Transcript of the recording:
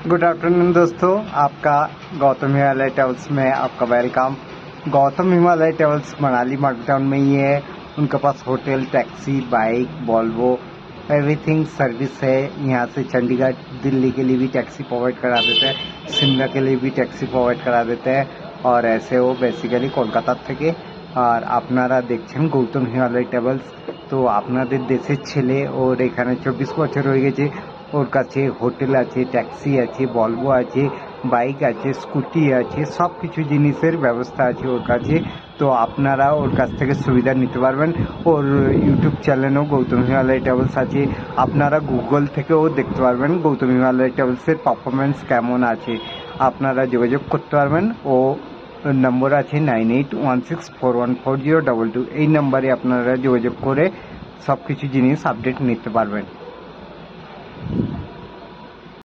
Good afternoon दोस्तों, आपका Gautam Himalaya travels में आपका welcome. Gautam Himalaya travels Manali market town में ही है। उनके पास hotel, taxi, bike, Volvo everything service है। यहाँ से चंडीगढ़, दिल्ली के लिए भी टैक्सी प्रोवाइड करा देते हैं, शिमला के लिए भी टैक्सी प्रोवाइड करा देते हैं। और ऐसे वो बेसिकली कोलकाता থেকে। আর আপনারা দেখছেন গৌতম হিমালয় ট্রাভেলস। তো আপনাদের দেশের ছেলে ওর এখানে 24 বছর হয়ে গেছে। ওর কাছে হোটেল আছে, ট্যাক্সি আছে, ভলভো আছে, বাইক আছে, স্কুটি আছে, সব কিছু জিনিসের ব্যবস্থা আছে ওর কাছে। তো আপনারা ওর কাছ থেকে সুবিধা নিতে পারবেন। ওর ইউটিউব চ্যানেলও গৌতম হিমালয় ট্রাভেলস আছে। আপনারা গুগল থেকেও দেখতে পারবেন গৌতম হিমালয় ট্রাভেলসের পারফরমেন্স কেমন আছে। আপনারা যোগাযোগ করতে পারবেন। ও নম্বর আছে 9816414022। এই নাম্বারে আপনারা যোগাযোগ করে সব কিছু জিনিস আপডেট নিতে পারবেন।